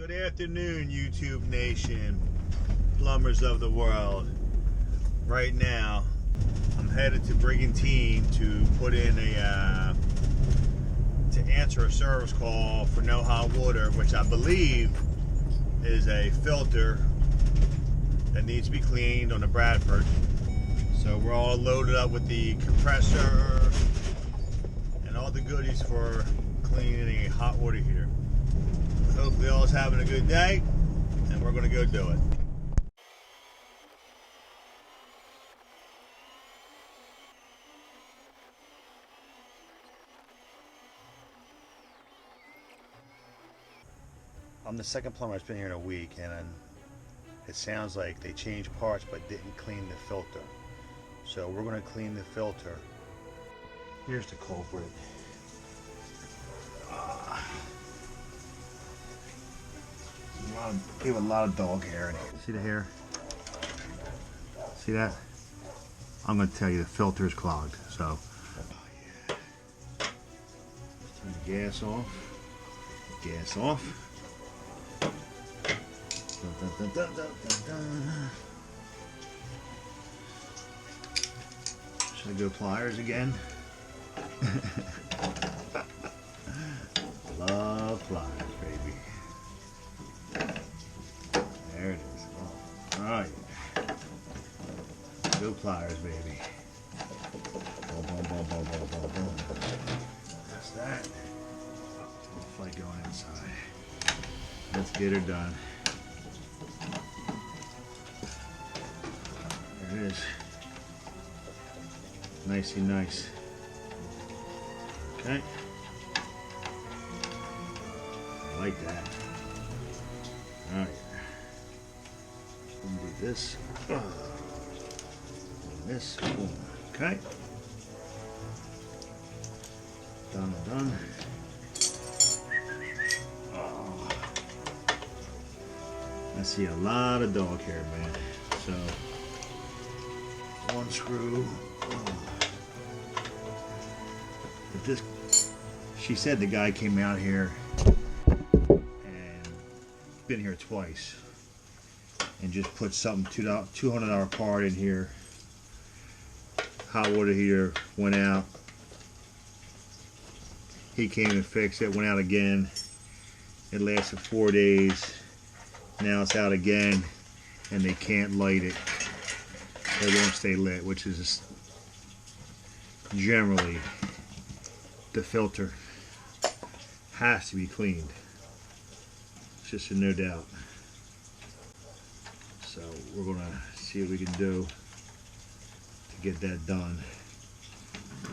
Good afternoon, YouTube Nation, plumbers of the world. Right now, I'm headed to Brigantine to put in to answer a service call for no hot water, which I believe is a filter that needs to be cleaned on the Bradford. So we're all loaded up with the compressor and all the goodies for cleaning a hot water heater. Hopefully all is having a good day, and we're going to go do it. I'm the second plumber that's been here in a week, and it sounds like they changed parts but didn't clean the filter. So we're going to clean the filter. Here's the culprit. We have a lot of dog hair in here. See the hair? See that? I'm going to tell you the filter is clogged. So, turn the gas off. Gas off. Dun, dun, dun, dun, dun, dun. Should I go pliers again? Love pliers, baby. There it is. Oh yeah. Go pliers, baby. Boom, boom, boom, boom, boom, boom, boom. That's that. Fight going inside. Let's get her done. There it is. Nicey nice. Okay. I like that. Alright. Do this. This. Boom. Okay. Done. Oh. I see a lot of dog hair, man. So, one screw. But this, she said the guy came out here and been here twice and just put something $200 part in here. Hot water heater went out. He came and fixed it, went out again. It lasted 4 days. Now it's out again and they can't light it. It won't stay lit, which is generally the filter has to be cleaned. It's just a no doubt. So we're gonna see what we can do to get that done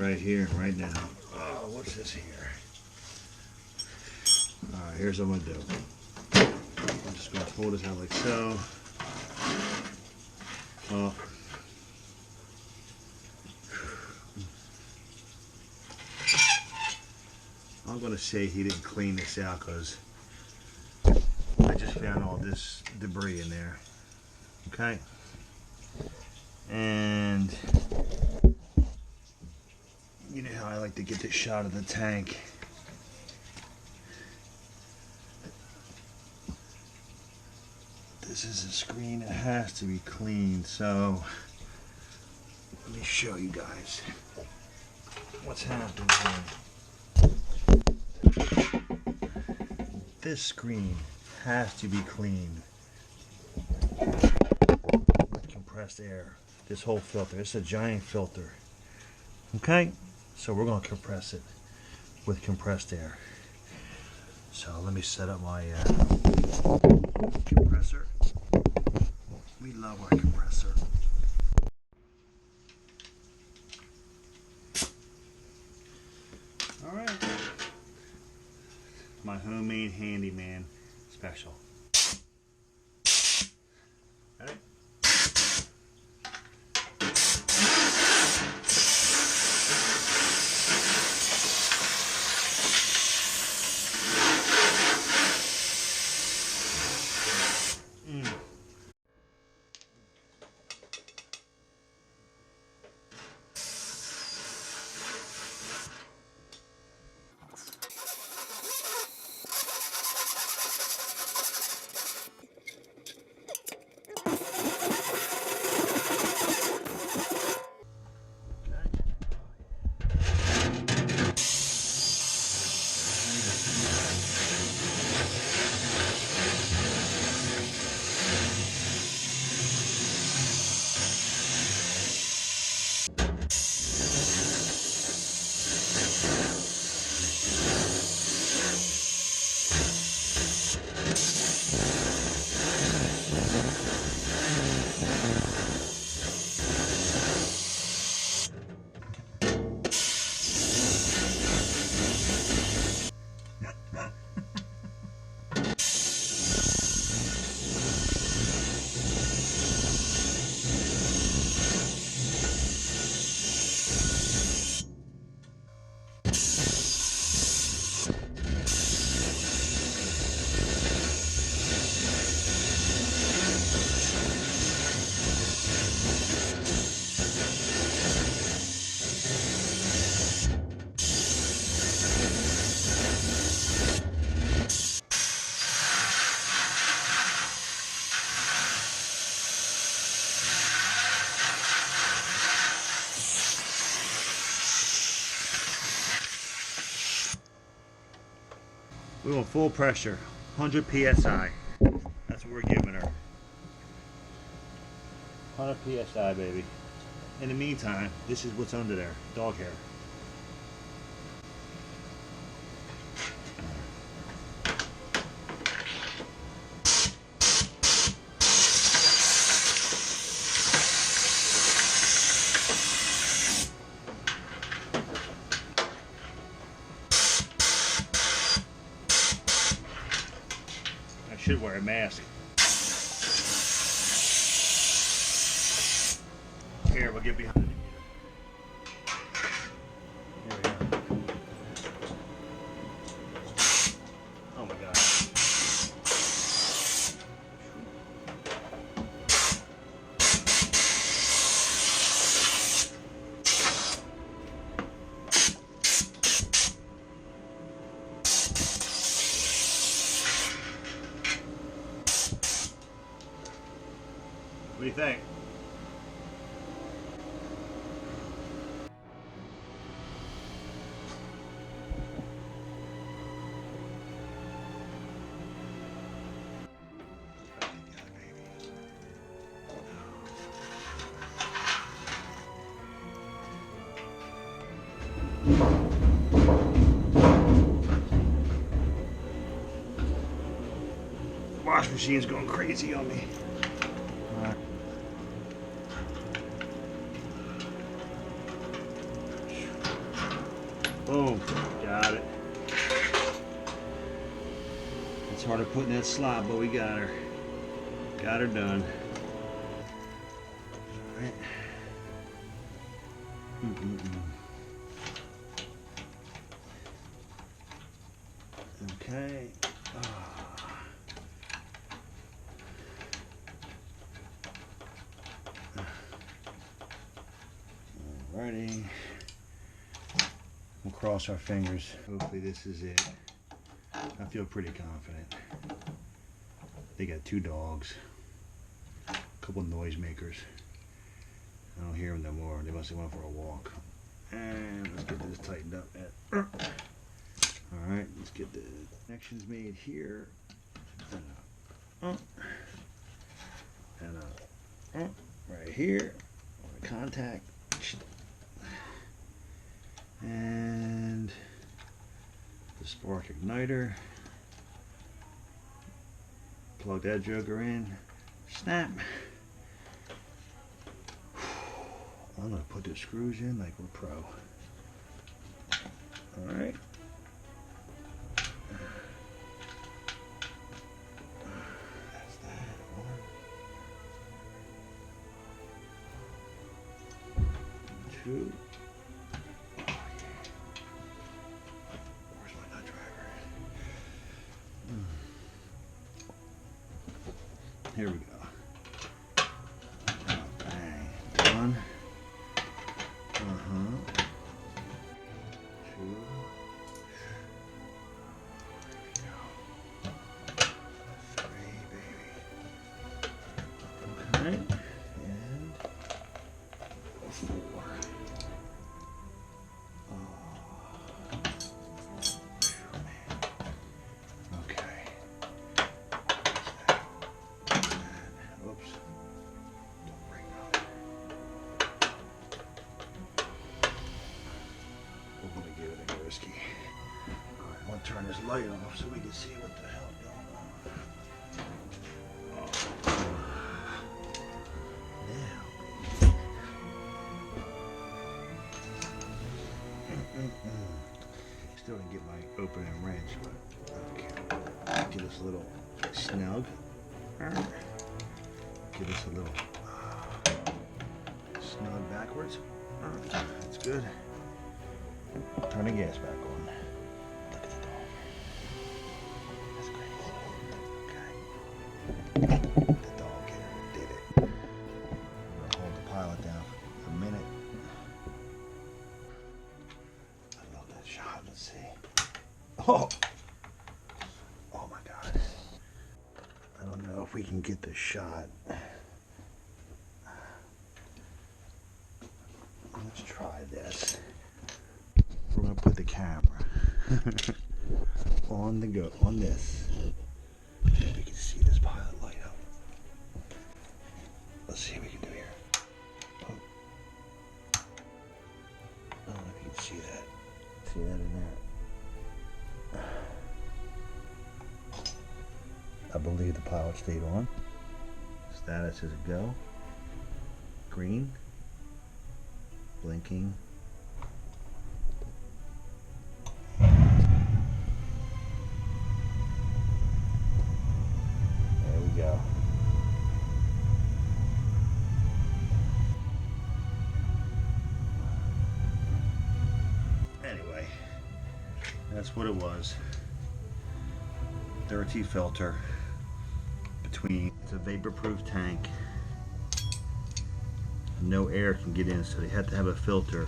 right here and right now. Oh, what's this here? Alright, here's what I'm gonna do. I'm just gonna pull this out like so. Oh. I'm going to say he didn't clean this out because I just found all this debris in there. Okay. And you know how I like to get this shot of the tank. This is a screen that has to be cleaned, so let me show you guys what's happening here. This screen has to be cleaned with compressed air. This whole filter, it's a giant filter. Okay, so we're going to compress it with compressed air. So let me set up my compressor. We love our compressor. All right. My homemade handyman special. Ready? We're going full pressure, 100 psi. That's what we're giving her. 100 psi, baby. In the meantime, this is what's under there, dog hair. I should wear a mask. Here, we'll get behind it. Here we go. Oh my God. What do you think? Wash machine's going crazy on me. Boom, got it. It's harder putting that slot, but we got her. Got her done. All right. Okay. Alrighty. We'll cross our fingers. Hopefully this is it. I feel pretty confident. They got 2 dogs, a couple noisemakers. I don't hear them no more. They must have went for a walk. And let's get this tightened up. Alright, let's get the connections made here. And right here. Contact. And the spark igniter. Plug that joker in. Snap. I'm gonna put the screws in like we're pro. Alright. That's that one. 2. Here we go. Bang. 1. 2. 3, baby. Okay. And 4. I want to turn this light off so we can see what the hell is going on. Now, still didn't get my opening wrench, but okay. Get us a little snug. Give us a little snug backwards. That's good. Turn the gas back on. Look at the dog. That's crazy. Okay. The dog here did it. We're gonna hold the pilot down for a minute. I love that shot. Let's see. Oh! Oh my God. I don't know if we can get the shot. Let's try this. We're going to put the camera on on this. See if we can see this pilot light up. Let's see what we can do here. Oh. I don't know if you can see that. See that in there? I believe the pilot stayed on. Status is a go. Green. Blinking. There we go. Anyway, that's what it was. Dirty filter between. It's a vapor-proof tank. No air can get in, so they had to have a filter.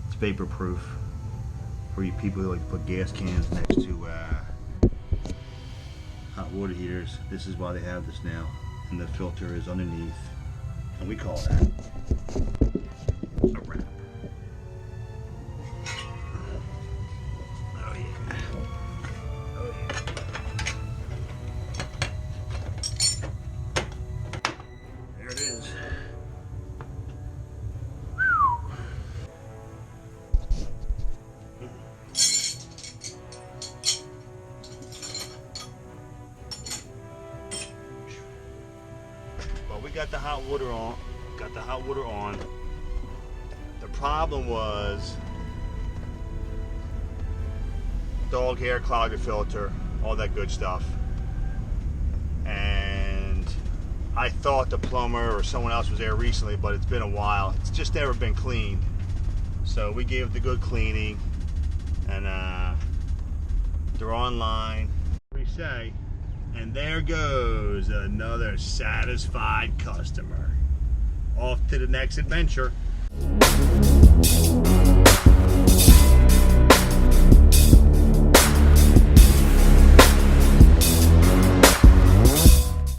It's vapor-proof for you people who like to put gas cans next to hot water heaters. This is why they have this now, and the filter is underneath, and we call that a wrap. Oh yeah. Oh yeah. There it is. Well, we got the hot water on. Got the hot water on. The problem was dog hair clogged the filter, all that good stuff. And I thought the plumber or someone else was there recently, but it's been a while. It's just never been cleaned. So we gave it the good cleaning, and they're online. We say, and there goes another satisfied customer. Off to the next adventure.